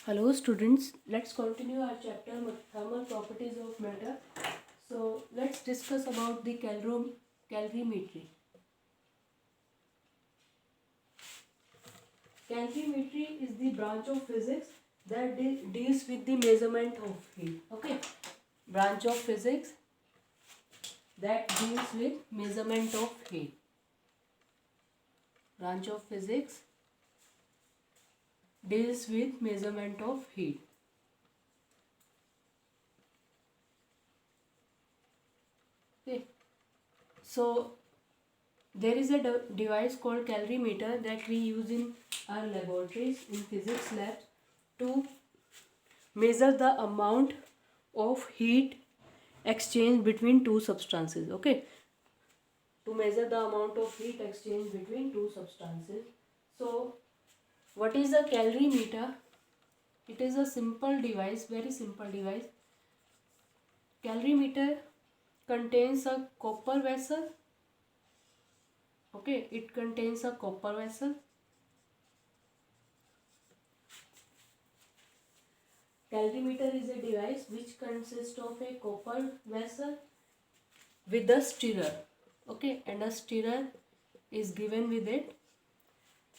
Hello students, let's continue our chapter thermal properties of matter. So let's discuss about the calorimetry. Calorimetry is the branch of physics that deals with the measurement of heat. Okay, branch of physics that deals with measurement of heat. Branch of physics deals with measurement of heat. Okay, so there is a device called calorimeter that we use in our laboratories in physics labs to measure the amount of heat exchange between two substances. Okay, to measure the amount of heat exchange between two substances. So what is a calorimeter? It is a simple device, very simple device. Calorimeter contains a copper vessel. Okay, it contains a copper vessel. Calorimeter is a device which consists of a copper vessel with a stirrer. Okay, and a stirrer is given with it.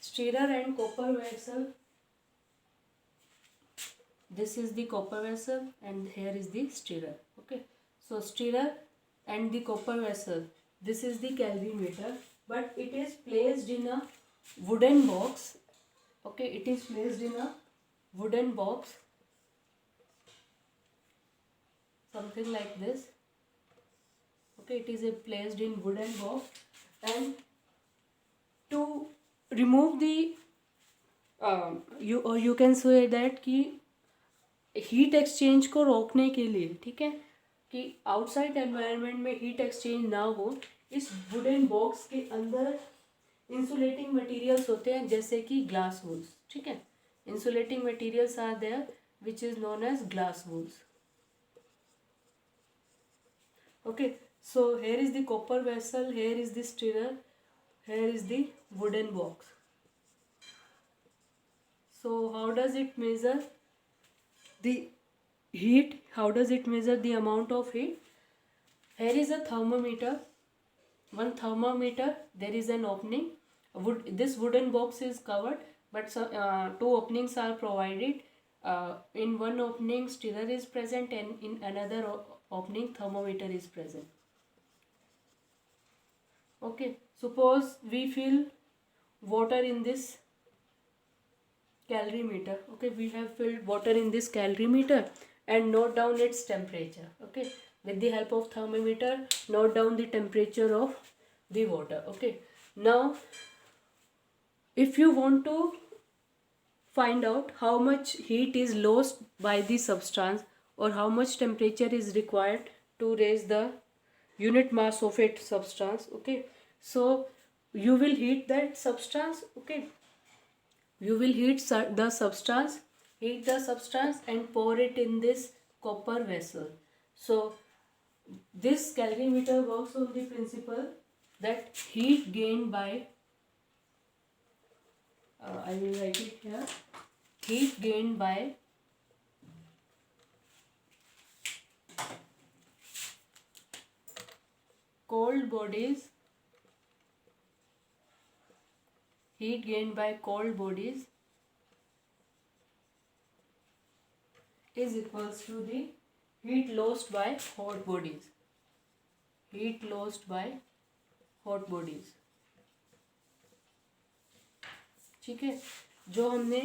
Stirrer and copper vessel. This is the copper vessel and here is the stirrer. Okay, so stirrer and the copper vessel. This is the calorimeter, but it is placed in a wooden box. Okay, it is placed in a wooden box, something like this. Okay, it is placed in wooden box, and to remove the you can say that कि heat exchange को रोकने के लिए, ठीक है, कि outside environment में heat exchange ना हो, इस वुडन बॉक्स के अंदर इंसुलेटिंग मटेरियल्स होते हैं जैसे कि ग्लास वूल्स. ठीक है, insulating materials are there which is known as glass wools. Okay, so here is the copper vessel, here is the stirrer, here is the wooden box. So how does it measure the heat? How does it measure the amount of heat? Here is a thermometer, one thermometer. There is an opening. This wooden box is covered, but two openings are provided. In one opening stirrer is present and in another opening thermometer is present. Okay, suppose we fill water in this calorimeter. Okay, we have filled water in this calorimeter and note down its temperature. Okay, with the help of thermometer, note down the temperature of the water. Okay, now if you want to find out how much heat is lost by the substance or how much temperature is required to raise the unit mass of its substance. Okay, so you will heat that substance. Okay, you will heat the substance and pour it in this copper vessel. So this calorimeter works on the principle that heat gained by I will write it here, heat gained by cold bodies, heat gained by cold bodies is equals to the heat lost by hot bodies. Heat lost by hot bodies. ठीक है, जो हमने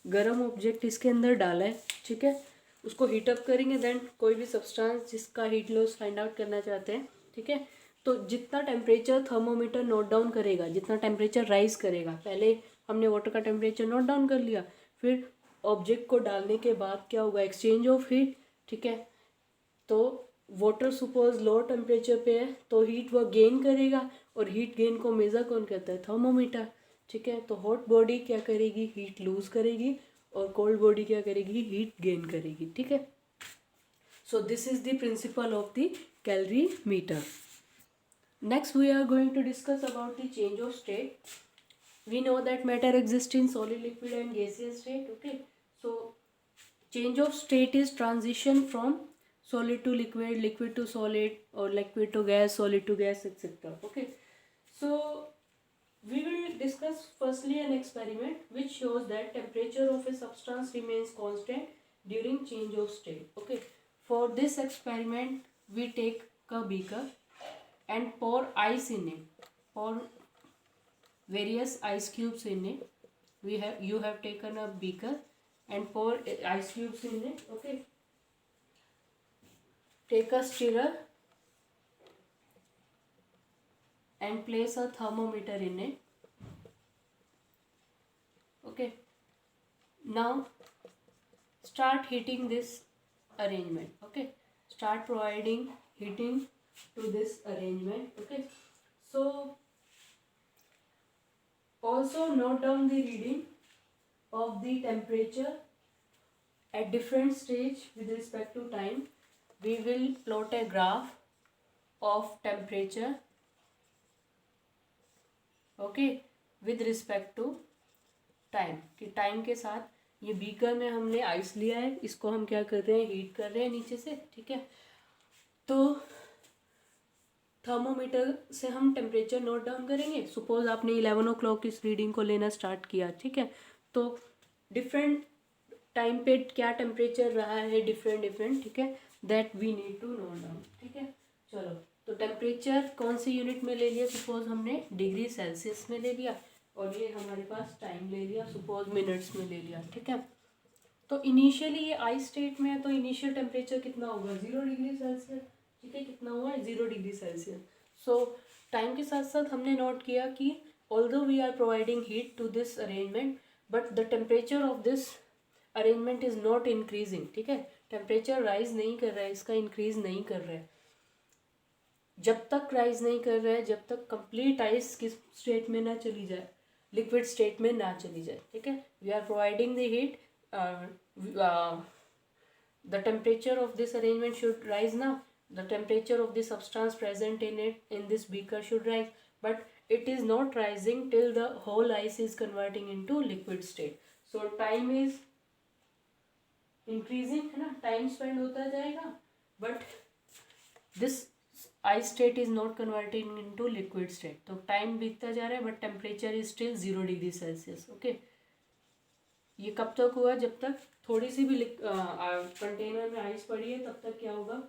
गर्म object इसके अंदर डाला है, ठीक है, उसको हीट अप करेंगे. देन कोई भी सब्सटेंस जिसका हीट लॉस फाइंड आउट करना चाहते हैं, ठीक है, तो जितना टेम्परेचर थर्मोमीटर नोट डाउन करेगा, जितना टेम्परेचर राइज करेगा, पहले हमने वाटर का टेम्परेचर नोट डाउन कर लिया, फिर ऑब्जेक्ट को डालने के बाद क्या होगा, एक्सचेंज ऑफ हीट. ठीक है, तो वाटर सपोज लो टेम्परेचर पे है तो हीट वो गेन करेगा, और हीट गेन को मेजर कौन करता है, थर्मोमीटर. ठीक है, तो हॉट बॉडी क्या करेगी, हीट लूज करेगी, और कोल्ड बॉडी क्या करेगी, हीट गेन करेगी. ठीक है, so this is the principle of the calorimeter. Next we are going to discuss about the change of state. We know that matter exists in solid, liquid and gaseous state. Okay, so change of state is transition from solid to liquid, liquid to solid, or liquid to gas, solid to gas, etc. Okay, so we will discuss firstly an experiment which shows that temperature of a substance remains constant during change of state. Okay, for this experiment we take a beaker and pour ice in it, pour various ice cubes in it. You have taken a beaker and pour ice cubes in it. Okay, take a stirrer and place a thermometer in it. Okay, now start heating this arrangement. Okay, start providing heating to this arrangement. Okay, so also note down the reading of the temperature at different stage with respect to time. We will plot a graph of temperature, okay, with respect to time कि time के साथ ये beaker में हमने ice लिया है, इसको हम क्या कर रहे हैं, हीट कर रहे हैं नीचे से. ठीक है, तो थर्मोमीटर से हम टेम्परेचर नोट डाउन करेंगे. सपोज आपने 11 o'clock इस रीडिंग को लेना स्टार्ट किया. ठीक है, तो डिफरेंट टाइम पे क्या टेम्परेचर रहा है, डिफरेंट. ठीक है, that we need to note down. ठीक है, चलो, तो टेम्परेचर कौन सी यूनिट में ले लिया, सपोज हमने डिग्री सेल्सियस में ले लिया, और ये हमारे पास टाइम ले लिया, सपोज मिनट्स में ले लिया. ठीक है, तो इनिशियली ये आइस स्टेट में है, तो इनिशियल टेम्परेचर कितना होगा, 0 डिग्री सेल्सियस. ठीक है, कितना हुआ है, 0 डिग्री सेल्सियस. सो टाइम के साथ साथ हमने नोट किया कि although we are providing heat to this arrangement, but the temperature of this arrangement is not increasing. ठीक है, टेम्परेचर राइज नहीं कर रहा है, इसका इंक्रीज नहीं कर रहा है. जब तक राइज नहीं कर रहा है, जब तक कंप्लीट आइस किस स्टेट में ना चली जाए, लिक्विड स्टेट में ना चली जाए. ठीक है, we are providing the heat, the temperature of this arrangement should rise ना, the temperature of the substance present in it in this beaker should rise, but it is not rising till the whole ice is converting into liquid state. So time is increasing, है ना, time spend होता जाएगा, but this ice state is not converting into liquid state. तो time बीतता जा रहा है, but temperature is still 0 degree Celsius. Okay, ये कब तक हुआ, जब तक थोड़ी सी भी कंटेनर में आइस पड़ी है, तब तक क्या होगा,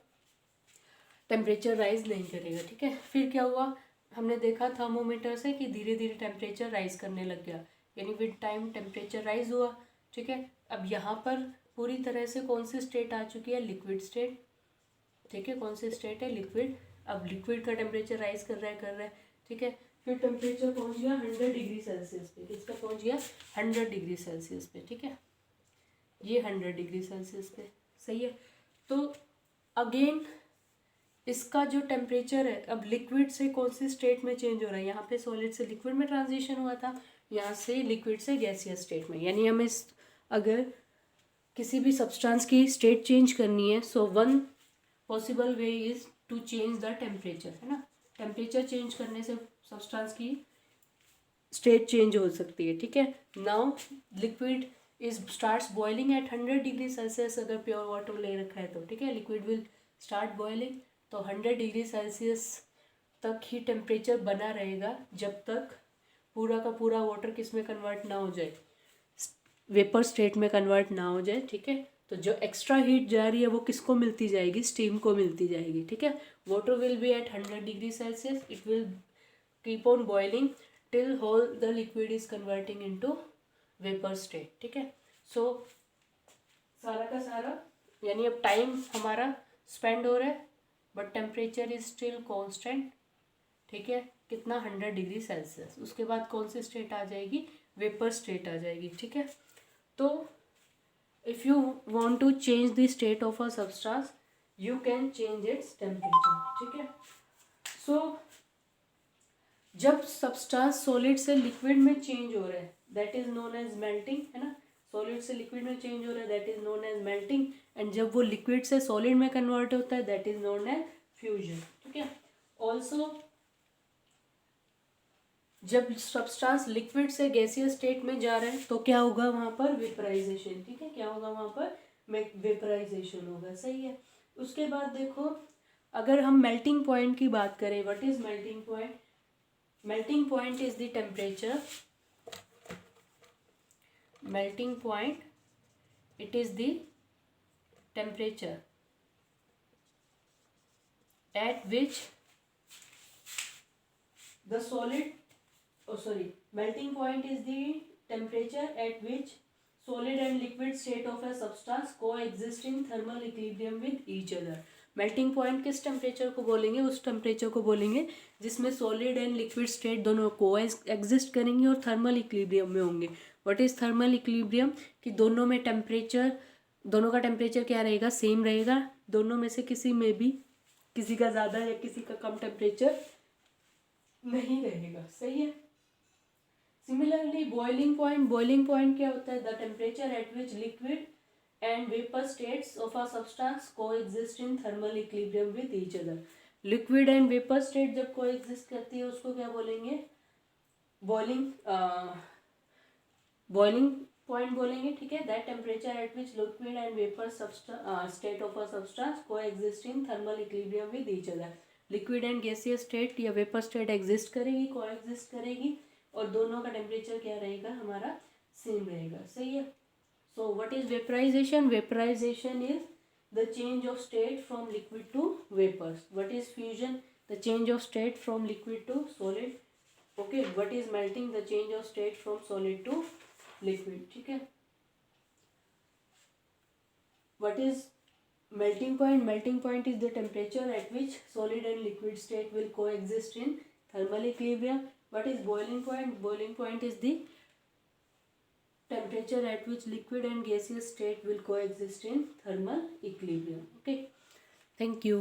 टेम्परेचर राइज नहीं करेगा. ठीक है, फिर क्या हुआ, हमने देखा थर्मोमीटर से कि धीरे धीरे टेम्परेचर राइज करने लग गया, यानी विद टाइम टेम्परेचर राइज हुआ. ठीक है, अब यहाँ पर पूरी तरह से कौन सी स्टेट आ चुकी है, लिक्विड स्टेट. ठीक है, कौन सी स्टेट है, लिक्विड. अब लिक्विड का टेम्परेचर राइज कर रहा है. ठीक है, फिर टेम्परेचर पहुँच गया 100 डिग्री सेल्सियस पे. किसका पहुँच गया, 100 डिग्री सेल्सियस पे. ठीक है, ये 100 डिग्री सेल्सियस पे. सही है, तो अगेन इसका जो टेम्परेचर है, अब लिक्विड से कौन सी स्टेट में चेंज हो रहा है, यहाँ पे सॉलिड से लिक्विड में ट्रांजिशन हुआ था, यहाँ से लिक्विड से गैसियस स्टेट में. यानी हमें अगर किसी भी सब्सटेंस की स्टेट चेंज करनी है, so one possible way is to change the temperature, है ना. टेम्परेचर चेंज करने से सब्सटेंस की स्टेट चेंज हो सकती है. ठीक है, now liquid is starts boiling at 100 degree Celsius. अगर प्योर वाटर ले रखा है तो ठीक है, लिक्विड विल स्टार्ट बॉइलिंग, तो 100 डिग्री सेल्सियस तक ही टेम्परेचर बना रहेगा, जब तक पूरा का पूरा वाटर किस में कन्वर्ट ना हो जाए, वेपर स्टेट में कन्वर्ट ना हो जाए. ठीक है, तो जो एक्स्ट्रा हीट जा रही है वो किसको मिलती जाएगी, स्टीम को मिलती जाएगी. ठीक है, water will be at 100 degree Celsius, it will keep on boiling till whole the liquid is converting into vapour state. ठीक है, सो सारा का सारा यानी अब टाइम हमारा स्पेंड हो रहा है, but temperature is still constant. ठीक है, कितना, 100 डिग्री सेल्सियस. उसके बाद कौन सी स्टेट आ जाएगी, वेपर स्टेट आ जाएगी. ठीक है, तो if you want to change the state of a substance, you can change its temperature. ठीक है, सो जब सब्सटेंस सॉलिड से लिक्विड में चेंज हो रहा है, that is known as melting, है ना. सॉलिड से लिक्विड में चेंज हो रहा है, that is known as melting. And जब वो लिक्विड से सॉलिड में कन्वर्ट होता है, that is known as fusion. ठीक है, ऑल्सो जब सब्सटेंस लिक्विड से गैसियस स्टेट में जा रहा है, तो क्या होगा वहाँ पर, वेपराइजेशन. ठीक है, क्या होगा वहाँ पर, वेपराइजेशन होगा, सही है। उसके बाद देखो, अगर हम मेल्टिंग पॉइंट की बात करें, what is melting point? Melting point is the temperature, melting point, it is the temperature at which the solid, melting point is the temperature at which solid and liquid state of a substance coexist in thermal equilibrium with each other. Melting point किस temperature को बोलेंगे? उस temperature को बोलेंगे जिसमें solid and liquid state दोनों को exist करेंगे और थर्मल इक्विलिब्रियम में होंगे। What is thermal equilibrium? कि दोनों में टेम्परेचर, दोनों का टेम्परेचर क्या रहेगा? सेम रहेगा। दोनों में से किसी में भी किसी का ज़्यादा या किसी का कम टेम्परेचर नहीं रहेगा, सही है। सिमिलरली बॉइलिंग पॉइंट क्या होता है? The temperature at which liquid and vapor states of a substance coexist in thermal equilibrium with each other. Liquid and vapour state जब कोएग्जिस्ट करती है उसको क्या बोलेंगे? बॉइलिंग पॉइंट बोलेंगे, ठीक है। That temperature at which liquid and vapour state of a substance coexist in thermal equilibrium with each other. Liquid and gaseous state या वेपर स्टेट एग्जिस्ट करेगी, कोएग्जिस्ट करेगी, और दोनों का टेम्परेचर क्या रहेगा? हमारा सेम रहेगा, सही है। So what is vaporization? Vaporization is the change of state from liquid to vapors. What is fusion? The change of state from liquid to solid. Okay. What is melting? The change of state from solid to liquid. ठीक है. What is melting point? Melting point is the temperature at which solid and liquid state will coexist in thermal equilibrium. What is boiling point? Boiling point is the temperature at which liquid and gaseous state will coexist in thermal equilibrium. Okay, thank you.